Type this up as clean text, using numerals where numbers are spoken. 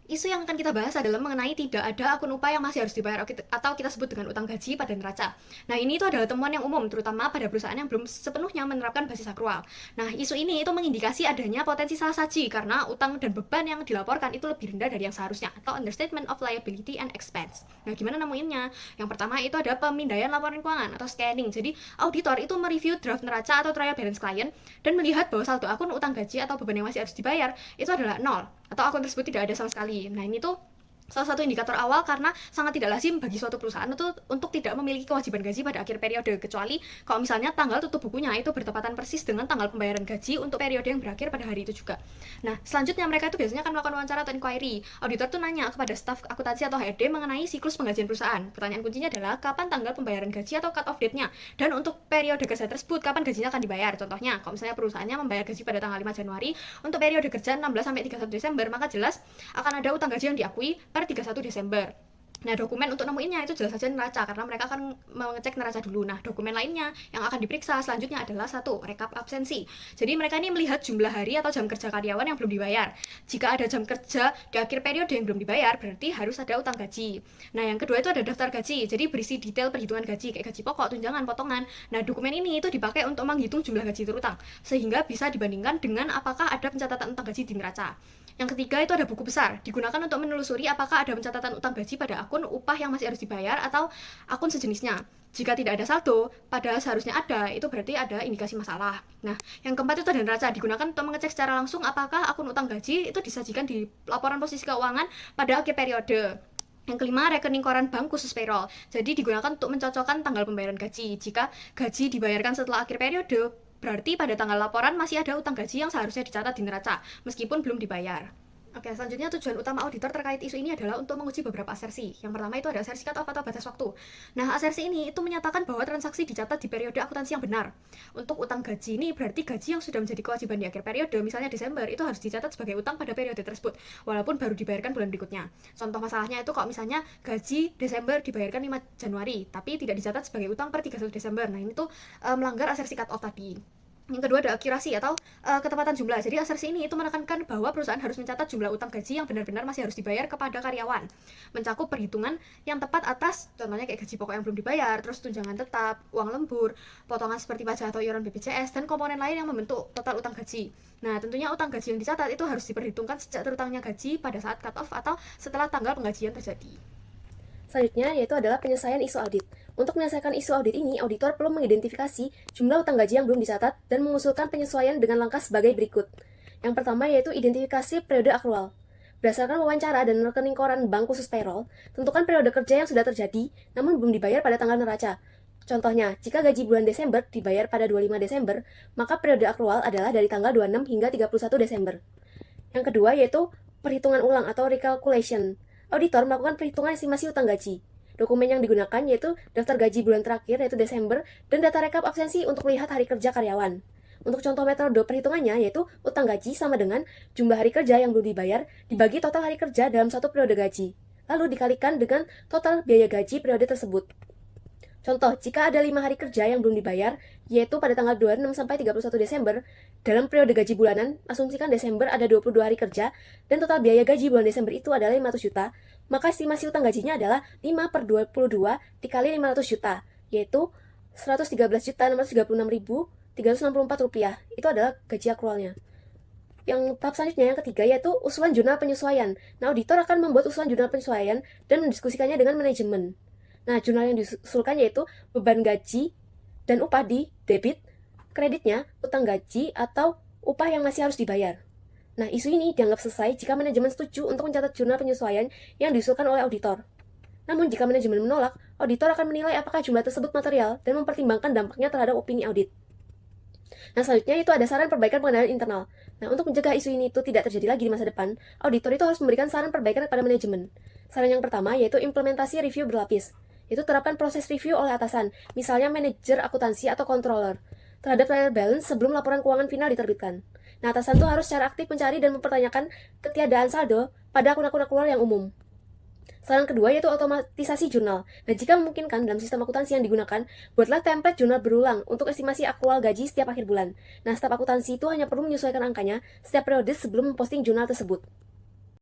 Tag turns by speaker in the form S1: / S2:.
S1: Isu yang akan kita bahas adalah mengenai tidak ada akun upah yang masih harus dibayar atau kita sebut dengan utang gaji pada neraca. Nah, ini itu adalah temuan yang umum, terutama pada perusahaan yang belum sepenuhnya menerapkan basis akrual. Nah, isu ini itu mengindikasi adanya potensi salah saji karena utang dan beban yang dilaporkan itu lebih rendah dari yang seharusnya, atau understatement of liability and expense. Nah, gimana nemuinnya? Yang pertama itu ada pemindaian laporan keuangan atau scanning. Jadi, auditor itu mereview draft neraca atau trial balance klien dan melihat bahwa saldo akun utang gaji atau beban yang masih harus dibayar itu adalah nol atau akun tersebut tidak ada sama sekali. Nah, ini tuh salah satu indikator awal karena sangat tidak lazim bagi suatu perusahaan itu untuk tidak memiliki kewajiban gaji pada akhir periode, kecuali kalau misalnya tanggal tutup bukunya itu bertepatan persis dengan tanggal pembayaran gaji untuk periode yang berakhir pada hari itu juga. Nah, selanjutnya mereka itu biasanya akan melakukan wawancara atau inquiry. Auditor tuh nanya kepada staf akuntansi atau HRD mengenai siklus penggajian perusahaan. Pertanyaan kuncinya adalah kapan tanggal pembayaran gaji atau cut off date-nya, dan untuk periode kerja tersebut kapan gajinya akan dibayar. Contohnya, kalau misalnya perusahaannya membayar gaji pada tanggal 5 Januari untuk periode kerja 16 sampai 31 Desember, maka jelas akan ada utang gaji yang diakui per 31 Desember. Nah, dokumen untuk nemuinnya itu jelas saja neraca karena mereka akan mengecek neraca dulu. Nah, dokumen lainnya yang akan diperiksa selanjutnya adalah satu, rekap absensi. Jadi mereka ini melihat jumlah hari atau jam kerja karyawan yang belum dibayar. Jika ada jam kerja di akhir periode yang belum dibayar, berarti harus ada utang gaji. Nah, yang kedua itu ada daftar gaji. Jadi berisi detail perhitungan gaji kayak gaji pokok, tunjangan, potongan. Nah, dokumen ini itu dipakai untuk menghitung jumlah gaji terutang sehingga bisa dibandingkan dengan apakah ada pencatatan utang gaji di neraca. Yang ketiga itu ada buku besar, digunakan untuk menelusuri apakah ada pencatatan utang gaji pada akun upah yang masih harus dibayar atau akun sejenisnya. Jika tidak ada saldo, padahal seharusnya ada, itu berarti ada indikasi masalah. Nah, yang keempat itu ada neraca, digunakan untuk mengecek secara langsung apakah akun utang gaji itu disajikan di laporan posisi keuangan pada akhir periode. Yang kelima, rekening koran bank khusus payroll. Jadi digunakan untuk mencocokkan tanggal pembayaran gaji. Jika gaji dibayarkan setelah akhir periode, berarti pada tanggal laporan masih ada utang gaji yang seharusnya dicatat di neraca, meskipun belum dibayar. Oke, selanjutnya tujuan utama auditor terkait isu ini adalah untuk menguji beberapa asersi. Yang pertama itu ada asersi cut off atau batas waktu. Nah, asersi ini itu menyatakan bahwa transaksi dicatat di periode akuntansi yang benar. Untuk utang gaji ini berarti gaji yang sudah menjadi kewajiban di akhir periode, misalnya Desember, itu harus dicatat sebagai utang pada periode tersebut, walaupun baru dibayarkan bulan berikutnya. Contoh masalahnya itu kalau misalnya gaji Desember dibayarkan 5 Januari, tapi tidak dicatat sebagai utang per 31 Desember. Nah, ini tuh melanggar asersi cut off tadi. Yang kedua ada akurasi atau ketepatan jumlah. Jadi asersi ini itu menekankan bahwa perusahaan harus mencatat jumlah utang gaji yang benar-benar masih harus dibayar kepada karyawan, mencakup perhitungan yang tepat atas contohnya kayak gaji pokok yang belum dibayar, terus tunjangan tetap, uang lembur, potongan seperti pajak atau iuran BPJS, dan komponen lain yang membentuk total utang gaji. Nah, tentunya utang gaji yang dicatat itu harus diperhitungkan sejak terutangnya gaji pada saat cut off atau setelah tanggal penggajian terjadi.
S2: Selanjutnya yaitu adalah penyelesaian isu audit. Untuk menyelesaikan isu audit ini, auditor perlu mengidentifikasi jumlah utang gaji yang belum dicatat dan mengusulkan penyesuaian dengan langkah sebagai berikut. Yang pertama yaitu identifikasi periode akrual. Berdasarkan wawancara dan rekening koran bank khusus payroll, tentukan periode kerja yang sudah terjadi namun belum dibayar pada tanggal neraca. Contohnya, jika gaji bulan Desember dibayar pada 25 Desember, maka periode akrual adalah dari tanggal 26 hingga 31 Desember. Yang kedua yaitu perhitungan ulang atau recalculation. Auditor melakukan perhitungan estimasi utang gaji. Dokumen yang digunakan yaitu daftar gaji bulan terakhir yaitu Desember dan data rekap absensi untuk melihat hari kerja karyawan. Untuk contoh metode perhitungannya yaitu utang gaji sama dengan jumlah hari kerja yang belum dibayar dibagi total hari kerja dalam satu periode gaji. Lalu dikalikan dengan total biaya gaji periode tersebut. Contoh, jika ada 5 hari kerja yang belum dibayar, yaitu pada tanggal 26 sampai 31 Desember, dalam periode gaji bulanan, asumsikan Desember ada 22 hari kerja, dan total biaya gaji bulan Desember itu adalah 500 juta, maka estimasi utang gajinya adalah 5 per 22 dikali 500 juta, yaitu 113.636.364 rupiah. Itu adalah gaji akrualnya. Yang tahap selanjutnya, yang ketiga, yaitu usulan jurnal penyesuaian. Nah, auditor akan membuat usulan jurnal penyesuaian dan mendiskusikannya dengan manajemen. Nah, jurnal yang diusulkan yaitu beban gaji dan upah di debit, kreditnya utang gaji atau upah yang masih harus dibayar. Nah, isu ini dianggap selesai jika manajemen setuju untuk mencatat jurnal penyesuaian yang diusulkan oleh auditor. Namun, jika manajemen menolak, auditor akan menilai apakah jumlah tersebut material dan mempertimbangkan dampaknya terhadap opini audit. Nah, selanjutnya itu ada saran perbaikan pengendalian internal. Nah, untuk mencegah isu ini itu tidak terjadi lagi di masa depan, auditor itu harus memberikan saran perbaikan kepada manajemen. Saran yang pertama yaitu implementasi review berlapis. Itu terapkan proses review oleh atasan, misalnya manajer akuntansi atau controller, terhadap trial balance sebelum laporan keuangan final diterbitkan. Nah, atasan itu harus secara aktif mencari dan mempertanyakan ketiadaan saldo pada akun-akun akrual yang umum. Saran kedua yaitu otomatisasi jurnal. Nah, jika memungkinkan dalam sistem akuntansi yang digunakan, buatlah template jurnal berulang untuk estimasi akrual gaji setiap akhir bulan. Nah, staf akuntansi itu hanya perlu menyesuaikan angkanya setiap periode sebelum memposting jurnal tersebut.